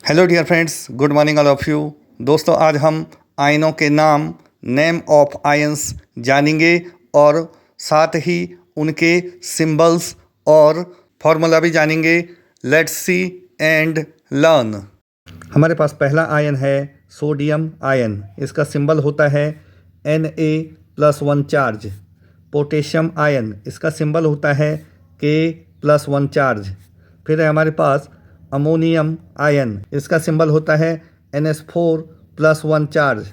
Hello dear friends, good morning all of you. दोस्तों, आज हम आयनों के नाम, नेम ऑफ आयंस जानेंगे और साथ ही उनके सिंबल्स और फॉर्मूला भी जानेंगे। Let's see and learn. हमारे पास पहला आयन है सोडियम आयन। इसका सिंबल होता है Na+1 चार्ज। पोटेशियम आयन, इसका सिंबल होता है K+1 चार्ज। फिर है हमारे पास अमोनियम आयन, इसका सिंबल होता है NH4+1 charge.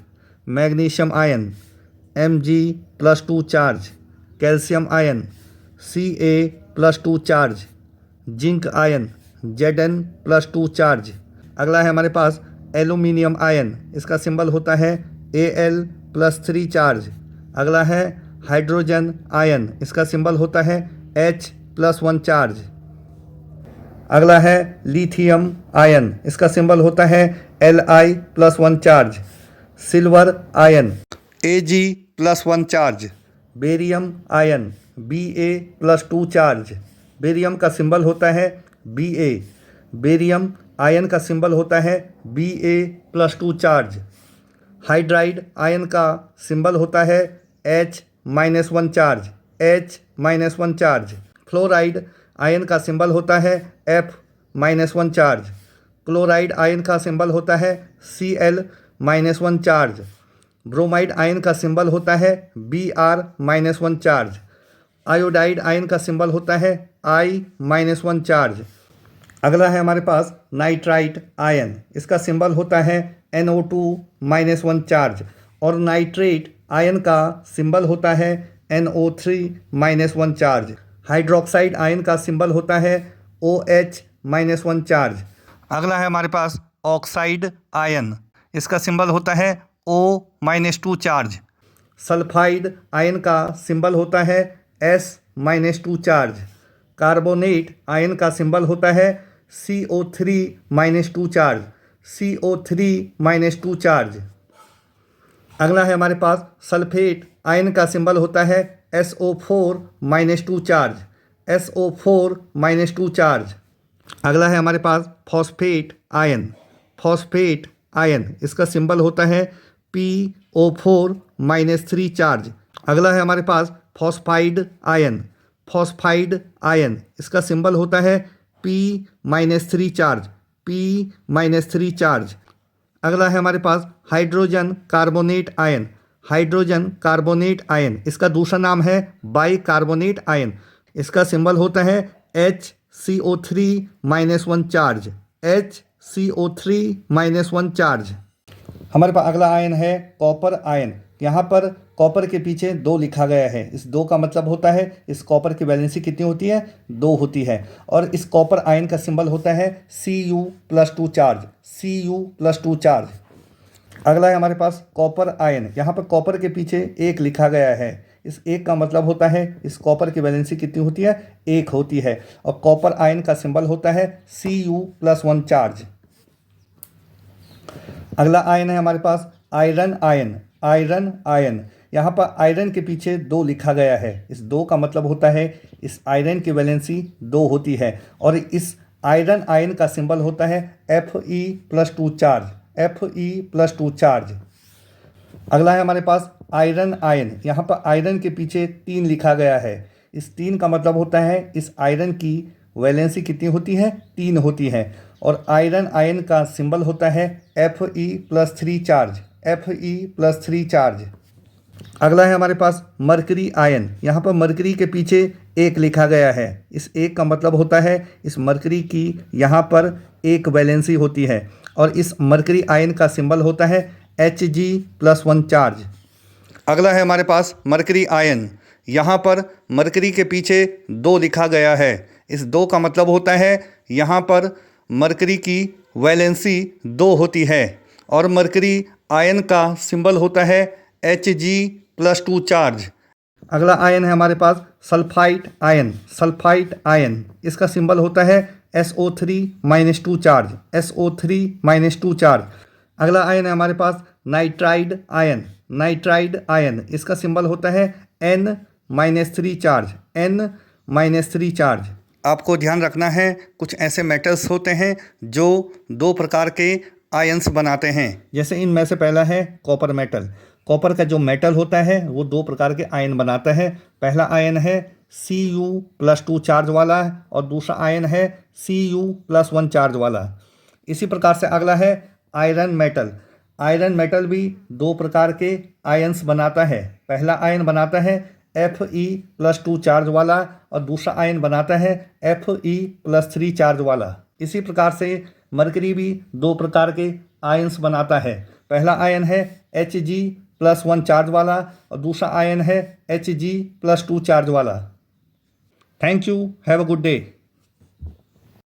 Magnesium ion Mg+2 charge. Calcium ion Ca+2 charge. Zinc ion Zn+2 charge. अगला है हमारे पास एल्यूमिनियम आयन, इसका सिंबल होता है Al+3 चार्ज। अगला है हाइड्रोजन आयन, इसका सिंबल होता है H+1 चार्ज। अगला है लिथियम आयन, इसका सिंबल होता है Li+1 charge. Silver ion Ag+1 charge. Barium ion Ba+2 charge. Barium का सिंबल होता है Ba। बेरियम आयन का सिंबल होता है Ba+2 चार्ज। हाइड्राइड आयन का सिंबल होता है H-1 charge. H-1 charge. Fluoride ion का सिंबल होता है F-1 चार्ज। क्लोराइड आयन का सिंबल होता है Cl-1 चार्ज। ब्रोमाइड आयन का सिंबल होता है Br-1 चार्ज। आयोडाइड आयन का सिंबल होता है I-1 चार्ज। अगला है हमारे पास नाइट्राइट आयन, इसका सिंबल होता है NO2-1 चार्ज। और नाइट्रेट आयन का सिंबल होता है NO3-1 चार्ज। हाइड्रोक्साइड आयन का सिंबल होता है OH-1 चार्ज। अगला है हमारे पास ऑक्साइड आयन, इसका सिंबल होता है O-2 चार्ज। सल्फाइड आयन का सिंबल होता है S-2 चार्ज। कार्बोनेट आयन का सिंबल होता है CO3-2 चार्ज। CO3-2 charge. अगला है हमारे पास सल्फेट आयन का सिंबल होता है SO4-2 चार्ज। SO4-2 charge. अगला है हमारे पास फॉस्फेट आयन। फॉस्फेट आयन, इसका सिंबल होता है PO4-3 चार्ज। अगला है हमारे पास फॉस्फाइड आयन। फॉस्फाइड आयन, इसका सिंबल होता है P-3 चार्ज। P-3 charge. अगला है हमारे पास hydrogen carbonate ion. Hydrogen carbonate ion, इसका दूसरा नाम है बाइकार्बोनेट आयन। इसका सिंबल होता है HCO3-1 चार्ज। HCO3-1 charge. हमारे पास अगला आयन है कॉपर आयन। यहाँ पर कॉपर के पीछे 2 लिखा गया है। इस 2 का मतलब होता है इस कॉपर की वैलेंसी कितनी होती है, 2 होती है। और इस कॉपर आयन का सिंबल होता है Cu+2 चार्ज। Cu+2 charge. अगला है हमारे पास कॉपर आयन। यहाँ पर कॉपर के पीछे 1 लिखा गया है। इस 1 का मतलब होता है इस कॉपर की वैलेंसी कितनी होती है, 1 होती है। और कॉपर आयन का सिंबल होता है Cu+1 चार्ज। अगला आयन है हमारे पास आयरन आयन। आयरन आयन, यहाँ पर आयरन के पीछे 2 लिखा गया है। इस 2 का मतलब होता है इस आयरन की वैलेंसी 2 होती है। और इस आयरन आयन का सिंबल होता है Fe+2 चार्ज। Fe+2 charge. अगला है हमारे पास आयरन आयन। यहाँ पर आयरन के पीछे 3 लिखा गया है। इस 3 का मतलब होता है इस आयरन की वैलेंसी कितनी होती है, 3 होती है। और आयरन आयन का सिंबल होता है Fe+3 चार्ज। Fe+3 charge. अगला है हमारे पास मरकरी आयन। यहाँ पर मरकरी के पीछे 1 लिखा गया है। इस 1 का मतलब होता है इस मरकरी की यहाँ पर 1 वैलेंसी होती है। और इस मरकरी आयन का सिंबल होता है Hg+1 चार्ज। अगला है हमारे पास मरकरी आयन। यहाँ पर मरकरी के पीछे 2 लिखा गया है। इस 2 का मतलब होता है यहाँ पर मरकरी की वैलेंसी 2 होती है। और मरकरी आयन का सिंबल होता है Hg+2 चार्ज। अगला आयन है हमारे पास सल्फाइड आयन। सल्फाइड आयन, इसका सिंबल होता है SO3-2 चार्ज। SO3-2 charge. अगला आयन है हमारे पास नाइट्राइड आयन। नाइट्राइड आयन, इसका सिंबल होता है N-3 चार्ज। N-3 charge. आपको ध्यान रखना है, कुछ ऐसे मेटल्स होते हैं जो दो प्रकार के आयंस बनाते हैं। जैसे इनमें से पहला है कॉपर मेटल। कॉपर का जो मेटल होता है वो दो प्रकार के आयन बनाता है। पहला आयन है Cu+2 चार्ज वाला और दूसरा आयन है Cu+1 चार्ज वाला। इसी प्रकार से अगला है आयरन मेटल। आयरन मेटल भी दो प्रकार के आयंस बनाता है। पहला आयन बनाता है Fe+2 चार्ज वाला और दूसरा आयन बनाता है Fe+3 चार्ज वाला। इसी प्रकार से मरकरी भी दो प्रकार के आयंस बनाता है। पहला आयन है Hg+1 चार्ज वाला और दूसरा आयन है Hg+2 चार्ज वाला। Thank you, have a good day.